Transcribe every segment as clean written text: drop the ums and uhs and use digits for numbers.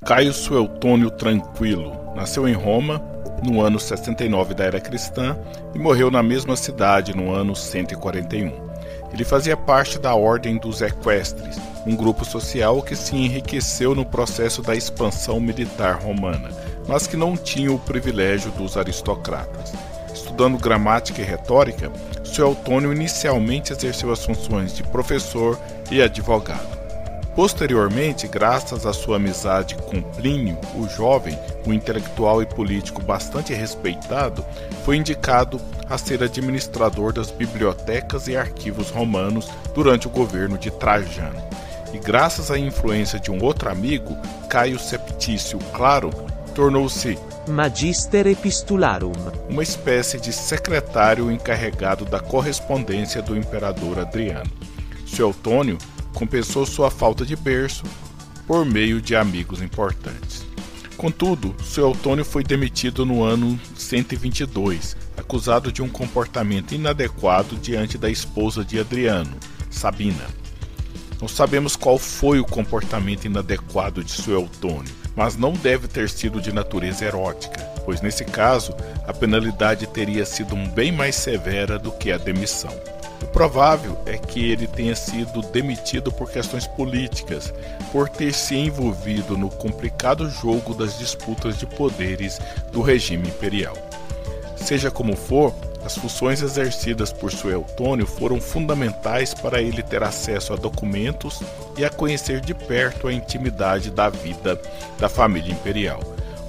Caio Suetônio Tranquilo nasceu em Roma no ano 69 da Era Cristã e morreu na mesma cidade no ano 141. Ele fazia parte da Ordem dos Equestres, um grupo social que se enriqueceu no processo da expansão militar romana, mas que não tinha o privilégio dos aristocratas. Estudando gramática e retórica, Suetônio inicialmente exerceu as funções de professor e advogado. Posteriormente, graças à sua amizade com Plínio, o jovem, um intelectual e político bastante respeitado, foi indicado a ser administrador das bibliotecas e arquivos romanos durante o governo de Trajano. E graças à influência de um outro amigo, Caio Septício Claro, tornou-se Magister Epistularum, uma espécie de secretário encarregado da correspondência do imperador Adriano. Suetônio compensou sua falta de berço por meio de amigos importantes. Contudo, Suetônio foi demitido no ano 122, acusado de um comportamento inadequado diante da esposa de Adriano, Sabina. Não sabemos qual foi o comportamento inadequado de Suetônio, mas não deve ter sido de natureza erótica, pois nesse caso a penalidade teria sido bem mais severa do que a demissão. O provável é que ele tenha sido demitido por questões políticas, por ter se envolvido no complicado jogo das disputas de poderes do regime imperial. Seja como for, as funções exercidas por Suetônio foram fundamentais para ele ter acesso a documentos e a conhecer de perto a intimidade da vida da família imperial,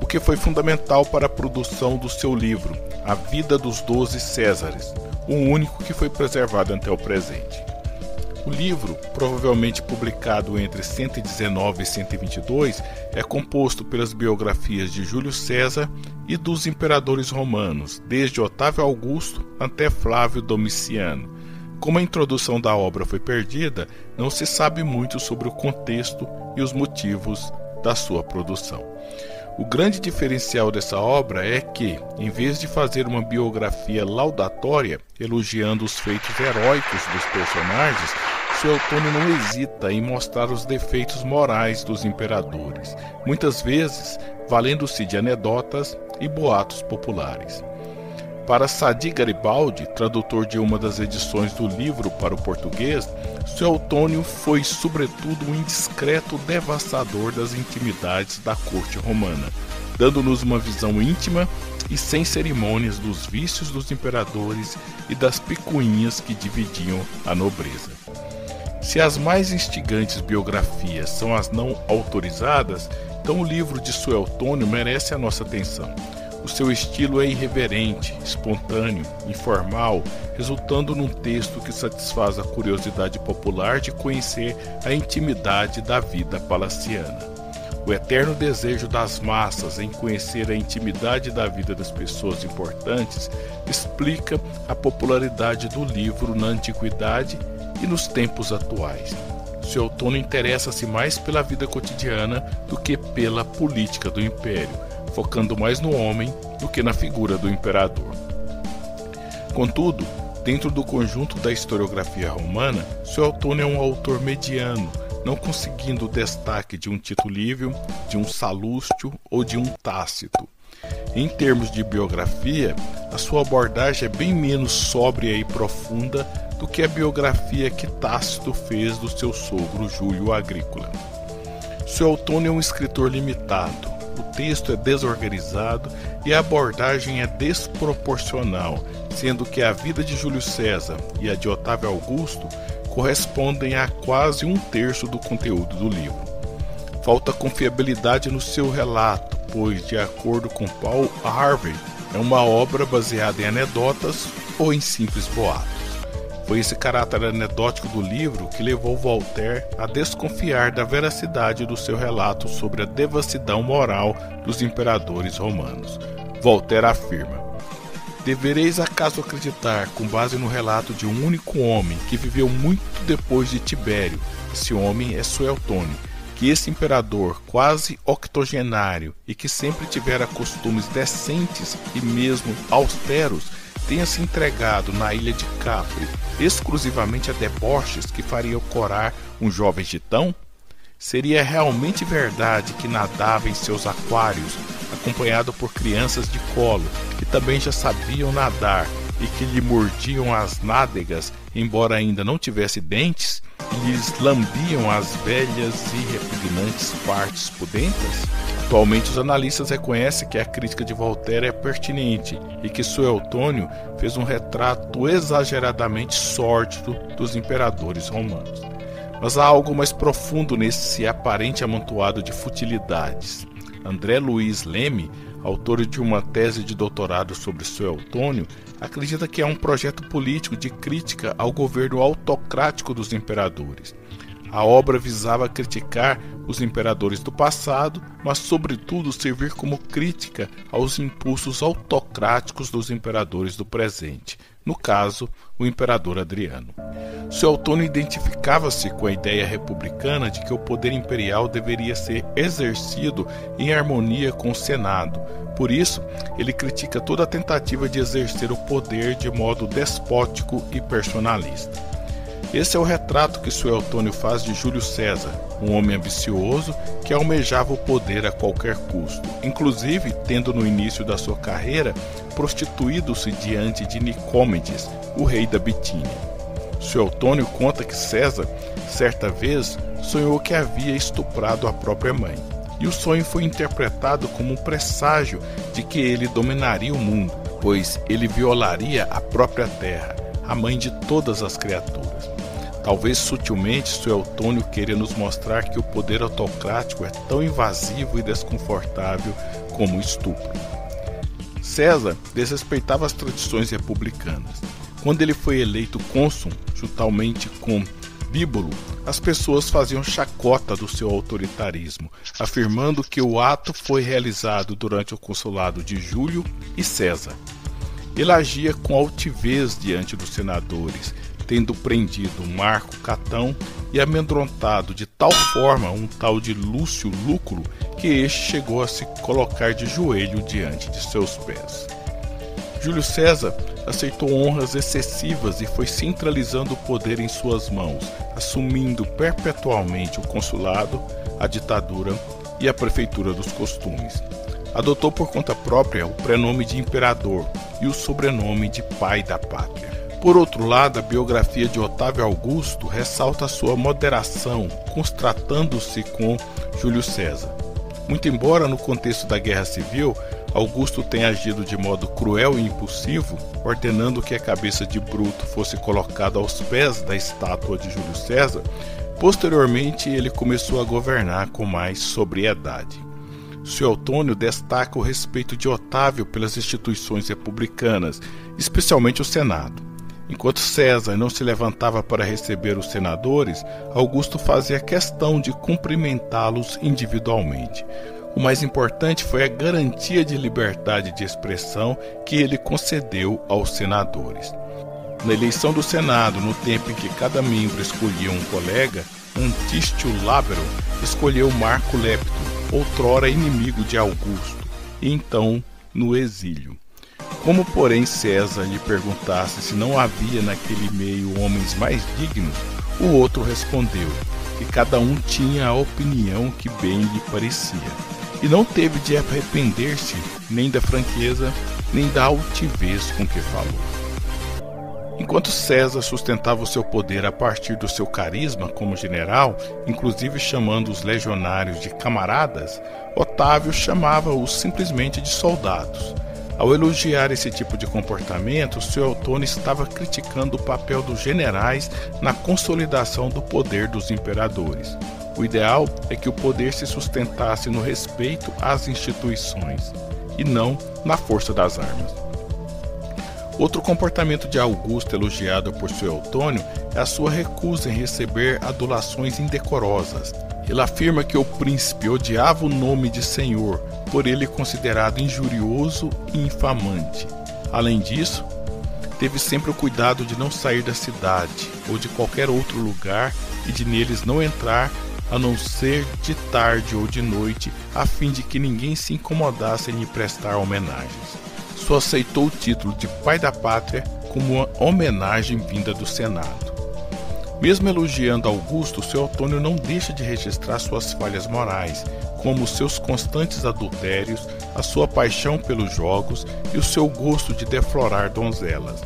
o que foi fundamental para a produção do seu livro, A Vida dos 12 Césares, o único que foi preservado até o presente. O livro, provavelmente publicado entre 119 e 122, é composto pelas biografias de Júlio César e dos imperadores romanos, desde Otávio Augusto até Flávio Domiciano. Como a introdução da obra foi perdida, não se sabe muito sobre o contexto e os motivos da sua produção. O grande diferencial dessa obra é que, em vez de fazer uma biografia laudatória, elogiando os feitos heróicos dos personagens, Suetônio não hesita em mostrar os defeitos morais dos imperadores, muitas vezes valendo-se de anedotas e boatos populares. Para Sadi Garibaldi, tradutor de uma das edições do livro para o português, Suetônio foi sobretudo um indiscreto devastador das intimidades da corte romana, dando-nos uma visão íntima e sem cerimônias dos vícios dos imperadores e das picuinhas que dividiam a nobreza. Se as mais instigantes biografias são as não autorizadas, então o livro de Suetônio merece a nossa atenção. O seu estilo é irreverente, espontâneo, informal, resultando num texto que satisfaz a curiosidade popular de conhecer a intimidade da vida palaciana. O eterno desejo das massas em conhecer a intimidade da vida das pessoas importantes explica a popularidade do livro na antiguidade e nos tempos atuais. Suetônio interessa-se mais pela vida cotidiana do que pela política do império, focando mais no homem do que na figura do imperador. Contudo, dentro do conjunto da historiografia romana, Suetônio é um autor mediano, não conseguindo o destaque de um Tito Livio, de um Salústio ou de um Tácito. Em termos de biografia, a sua abordagem é bem menos sóbria e profunda do que a biografia que Tácito fez do seu sogro Júlio Agrícola. Suetônio é um escritor limitado. O texto é desorganizado e a abordagem é desproporcional, sendo que a vida de Júlio César e a de Otávio Augusto correspondem a quase um terço do conteúdo do livro. Falta confiabilidade no seu relato, pois, de acordo com Paul Harvey, é uma obra baseada em anedotas ou em simples boatos. Foi esse caráter anedótico do livro que levou Voltaire a desconfiar da veracidade do seu relato sobre a devassidão moral dos imperadores romanos. Voltaire afirma: "Devereis acaso acreditar, com base no relato de um único homem que viveu muito depois de Tibério, esse homem é Suetônio, que esse imperador quase octogenário e que sempre tivera costumes decentes e mesmo austeros, tenha se entregado na ilha de Capri exclusivamente a deboches que fariam corar um jovem gitão? Seria realmente verdade que nadava em seus aquários, acompanhado por crianças de colo, que também já sabiam nadar e que lhe mordiam as nádegas, embora ainda não tivesse dentes, e lhes lambiam as velhas e repugnantes partes pudentas? Atualmente os analistas reconhecem que a crítica de Voltaire é pertinente e que Suetônio fez um retrato exageradamente sórdido dos imperadores romanos. Mas há algo mais profundo nesse aparente amontoado de futilidades. André Luiz Leme, autor de uma tese de doutorado sobre Suetônio, acredita que é um projeto político de crítica ao governo autocrático dos imperadores. A obra visava criticar os imperadores do passado, mas sobretudo servir como crítica aos impulsos autocráticos dos imperadores do presente, no caso, o imperador Adriano. Suetônio identificava-se com a ideia republicana de que o poder imperial deveria ser exercido em harmonia com o Senado. Por isso, ele critica toda tentativa de exercer o poder de modo despótico e personalista. Esse é o retrato que Suetônio faz de Júlio César, um homem ambicioso que almejava o poder a qualquer custo, inclusive tendo no início da sua carreira prostituído-se diante de Nicômedes, o rei da Bitínia. Suetônio conta que César, certa vez, sonhou que havia estuprado a própria mãe, e o sonho foi interpretado como um presságio de que ele dominaria o mundo, pois ele violaria a própria terra, a mãe de todas as criaturas. Talvez sutilmente Suetônio queira nos mostrar que o poder autocrático é tão invasivo e desconfortável como o estupro. César desrespeitava as tradições republicanas. Quando ele foi eleito cônsul, juntamente com Bíbulo, as pessoas faziam chacota do seu autoritarismo, afirmando que o ato foi realizado durante o consulado de Júlio e César. Ele agia com altivez diante dos senadores, tendo prendido Marco Catão e amedrontado de tal forma um tal de Lúcio Lúculo que este chegou a se colocar de joelho diante de seus pés. Júlio César aceitou honras excessivas e foi centralizando o poder em suas mãos, assumindo perpetualmente o consulado, a ditadura e a prefeitura dos costumes. Adotou por conta própria o prenome de imperador e o sobrenome de pai da pátria. Por outro lado, a biografia de Otávio Augusto ressalta sua moderação, constratando-se com Júlio César. Muito embora no contexto da Guerra Civil, Augusto tenha agido de modo cruel e impulsivo, ordenando que a cabeça de Bruto fosse colocada aos pés da estátua de Júlio César, posteriormente ele começou a governar com mais sobriedade. Suetônio destaca o respeito de Otávio pelas instituições republicanas, especialmente o Senado. Enquanto César não se levantava para receber os senadores, Augusto fazia questão de cumprimentá-los individualmente. O mais importante foi a garantia de liberdade de expressão que ele concedeu aos senadores. Na eleição do Senado, no tempo em que cada membro escolhia um colega, Antístio Lábero escolheu Marco Lepto, outrora inimigo de Augusto, e então no exílio. Como, porém, César lhe perguntasse se não havia naquele meio homens mais dignos, o outro respondeu que cada um tinha a opinião que bem lhe parecia, e não teve de arrepender-se nem da franqueza, nem da altivez com que falou. Enquanto César sustentava o seu poder a partir do seu carisma como general, inclusive chamando os legionários de camaradas, Otávio chamava-os simplesmente de soldados. Ao elogiar esse tipo de comportamento, Suetônio estava criticando o papel dos generais na consolidação do poder dos imperadores. O ideal é que o poder se sustentasse no respeito às instituições, e não na força das armas. Outro comportamento de Augusto elogiado por Suetônio é a sua recusa em receber adulações indecorosas. Ele afirma que o príncipe odiava o nome de senhor, por ele considerado injurioso e infamante. Além disso, teve sempre o cuidado de não sair da cidade ou de qualquer outro lugar e de neles não entrar a não ser de tarde ou de noite, a fim de que ninguém se incomodasse em lhe prestar homenagens. Só aceitou o título de pai da pátria como uma homenagem vinda do Senado. Mesmo elogiando Augusto, Suetônio não deixa de registrar suas falhas morais, como os seus constantes adultérios, a sua paixão pelos jogos e o seu gosto de deflorar donzelas.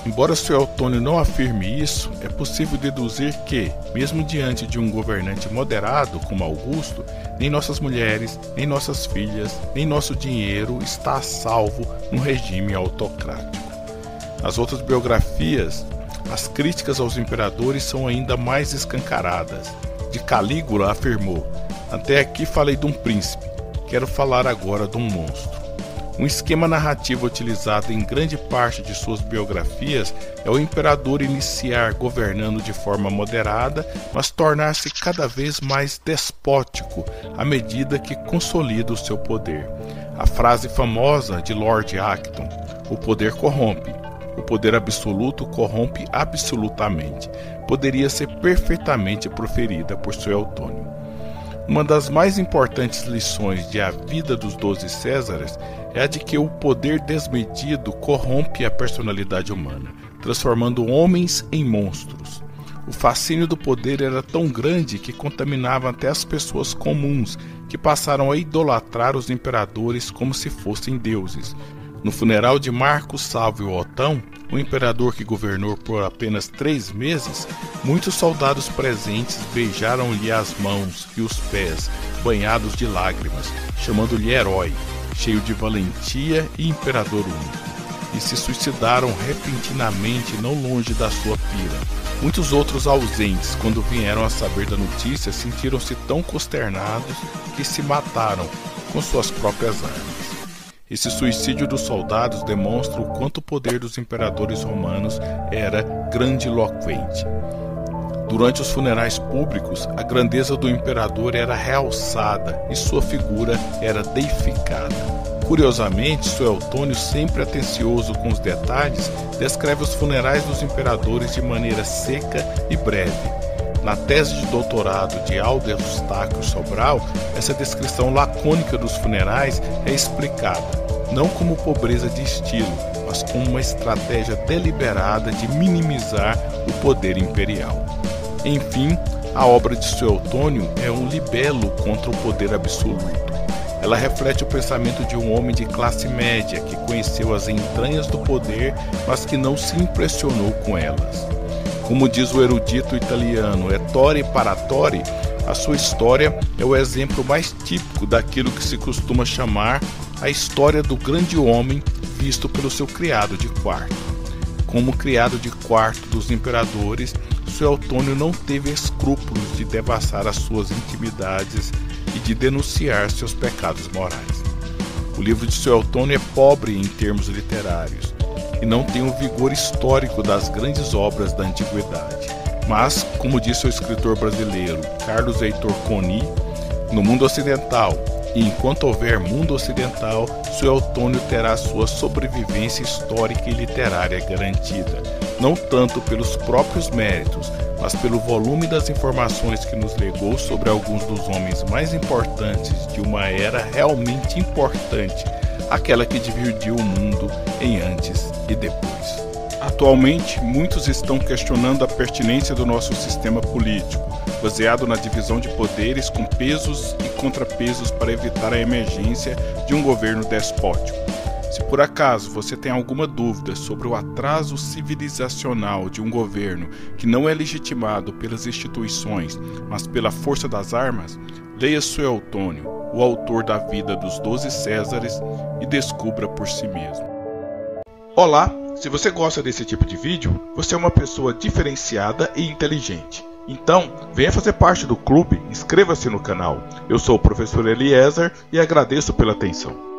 Embora Suetônio não afirme isso, é possível deduzir que, mesmo diante de um governante moderado como Augusto, nem nossas mulheres, nem nossas filhas, nem nosso dinheiro está a salvo num regime autocrático. Nas outras biografias, as críticas aos imperadores são ainda mais escancaradas. De Calígula afirmou: "Até aqui falei de um príncipe, quero falar agora de um monstro." Um esquema narrativo utilizado em grande parte de suas biografias é o imperador iniciar governando de forma moderada, mas tornar-se cada vez mais despótico à medida que consolida o seu poder. A frase famosa de Lord Acton: "O poder corrompe. O poder absoluto corrompe absolutamente", poderia ser perfeitamente proferida por Suetônio. Uma das mais importantes lições de A Vida dos 12 Césares é a de que o poder desmedido corrompe a personalidade humana, transformando homens em monstros. O fascínio do poder era tão grande que contaminava até as pessoas comuns, que passaram a idolatrar os imperadores como se fossem deuses. No funeral de Marco Sávio Otão, o imperador que governou por apenas 3 meses, muitos soldados presentes beijaram-lhe as mãos e os pés, banhados de lágrimas, chamando-lhe herói, cheio de valentia e imperador único, e se suicidaram repentinamente não longe da sua pira. Muitos outros ausentes, quando vieram a saber da notícia, sentiram-se tão consternados que se mataram com suas próprias armas. Esse suicídio dos soldados demonstra o quanto o poder dos imperadores romanos era grandiloquente. Durante os funerais públicos, a grandeza do imperador era realçada e sua figura era deificada. Curiosamente, Suetônio, sempre atencioso com os detalhes, descreve os funerais dos imperadores de maneira seca e breve. Na tese de doutorado de Aldo Eustáquio Sobral, essa descrição lacônica dos funerais é explicada, não como pobreza de estilo, mas como uma estratégia deliberada de minimizar o poder imperial. Enfim, a obra de Suetônio é um libelo contra o poder absoluto. Ela reflete o pensamento de um homem de classe média que conheceu as entranhas do poder, mas que não se impressionou com elas. Como diz o erudito italiano Ettore Paratore, a sua história é o exemplo mais típico daquilo que se costuma chamar a história do grande homem visto pelo seu criado de quarto. Como criado de quarto dos imperadores, Suetônio não teve escrúpulos de devassar as suas intimidades e de denunciar seus pecados morais. O livro de Suetônio é pobre em termos literários e não tem o vigor histórico das grandes obras da antiguidade. Mas, como disse o escritor brasileiro Carlos Heitor Coni, no mundo ocidental, e enquanto houver mundo ocidental, Suetônio terá sua sobrevivência histórica e literária garantida, não tanto pelos próprios méritos, mas pelo volume das informações que nos legou sobre alguns dos homens mais importantes de uma era realmente importante, aquela que dividiu o mundo em antes e depois. Atualmente, muitos estão questionando a pertinência do nosso sistema político, baseado na divisão de poderes com pesos e contrapesos para evitar a emergência de um governo despótico. Se por acaso você tem alguma dúvida sobre o atraso civilizacional de um governo que não é legitimado pelas instituições, mas pela força das armas, leia Suetônio, o autor da Vida dos 12 Césares, e descubra por si mesmo. Olá, se você gosta desse tipo de vídeo, você é uma pessoa diferenciada e inteligente. Então, venha fazer parte do clube, inscreva-se no canal. Eu sou o professor Eliezer e agradeço pela atenção.